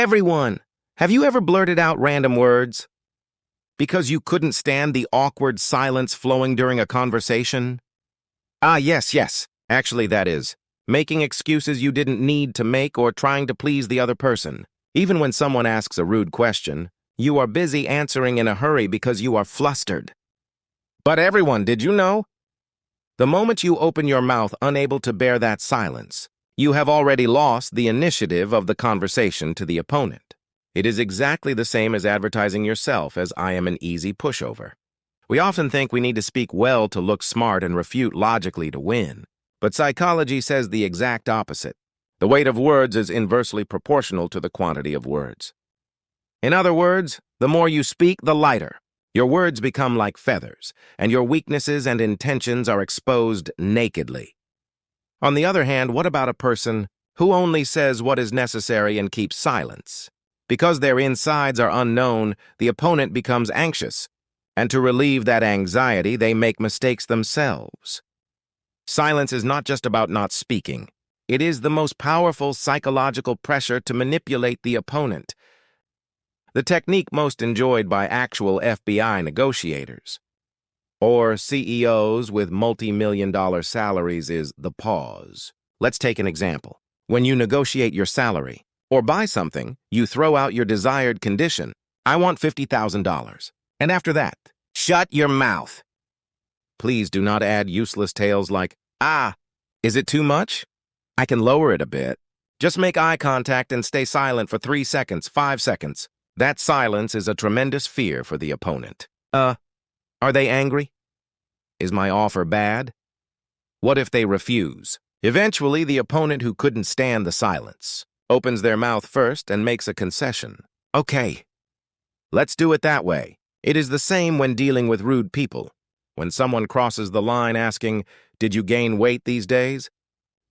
Everyone, have you ever blurted out random words because you couldn't stand the awkward silence flowing during a conversation? Yes. Actually, that is. Making excuses you didn't need to make or trying to please the other person. Even when someone asks a rude question, you are busy answering in a hurry because you are flustered. But everyone, did you know? The moment you open your mouth unable to bear that silence, you have already lost the initiative of the conversation to the opponent. It is exactly the same as advertising yourself as I am an easy pushover. We often think we need to speak well to look smart and refute logically to win. But psychology says the exact opposite. The weight of words is inversely proportional to the quantity of words. In other words, the more you speak, the lighter. Your words become like feathers, and your weaknesses and intentions are exposed nakedly. On the other hand, what about a person who only says what is necessary and keeps silence? Because their insides are unknown, the opponent becomes anxious, and to relieve that anxiety, they make mistakes themselves. Silence is not just about not speaking. It is the most powerful psychological pressure to manipulate the opponent. The technique most enjoyed by actual FBI negotiators or CEOs with multi-million-dollar salaries is the pause. Let's take an example. When you negotiate your salary or buy something, you throw out your desired condition. I want $50,000. And after that, shut your mouth. Please do not add useless tales like, is it too much? I can lower it a bit. Just make eye contact and stay silent for 3 seconds, 5 seconds. That silence is a tremendous fear for the opponent. Are they angry? Is my offer bad? What if they refuse? Eventually, the opponent who couldn't stand the silence opens their mouth first and makes a concession. Okay, let's do it that way. It is the same when dealing with rude people. When someone crosses the line asking, "Did you gain weight these days?"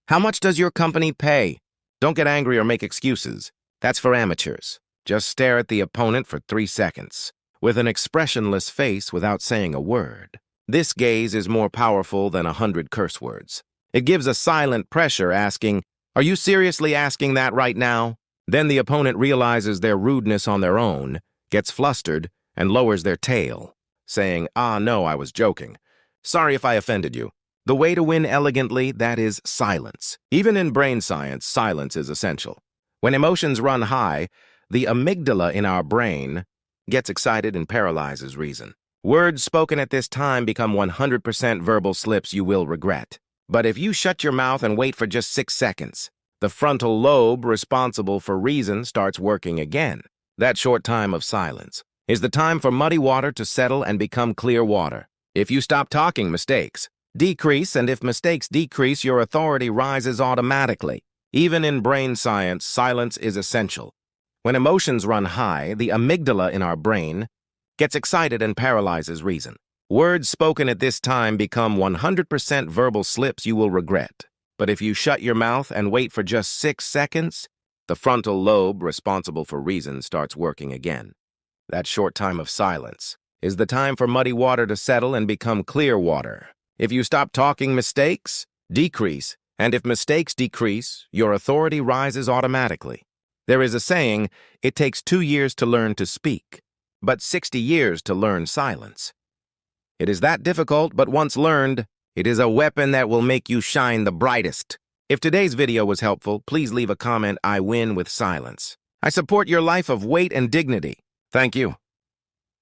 How much does your company pay? Don't get angry or make excuses. That's for amateurs. Just stare at the opponent for 3 seconds, with an expressionless face without saying a word. This gaze is more powerful than 100 curse words. It gives a silent pressure asking, "Are you seriously asking that right now?" Then the opponent realizes their rudeness on their own, gets flustered, and lowers their tail, saying, No, I was joking. Sorry if I offended you." The way to win elegantly, that is silence. Even in brain science, silence is essential. When emotions run high, the amygdala in our brain gets excited and paralyzes reason. Words spoken at this time become 100% verbal slips you will regret. But if you shut your mouth and wait for just 6 seconds, the frontal lobe responsible for reason starts working again. That short time of silence is the time for muddy water to settle and become clear water. If you stop talking, mistakes decrease, and if mistakes decrease, your authority rises automatically. Even in brain science, silence is essential. When emotions run high, the amygdala in our brain gets excited and paralyzes reason. Words spoken at this time become 100% verbal slips you will regret. But if you shut your mouth and wait for just 6 seconds, the frontal lobe responsible for reason starts working again. That short time of silence is the time for muddy water to settle and become clear water. If you stop talking, mistakes decrease, and if mistakes decrease, your authority rises automatically. There is a saying, it takes 2 years to learn to speak, but 60 years to learn silence. It is that difficult, but once learned, it is a weapon that will make you shine the brightest. If today's video was helpful, please leave a comment. I win with silence. I support your life of weight and dignity. Thank you.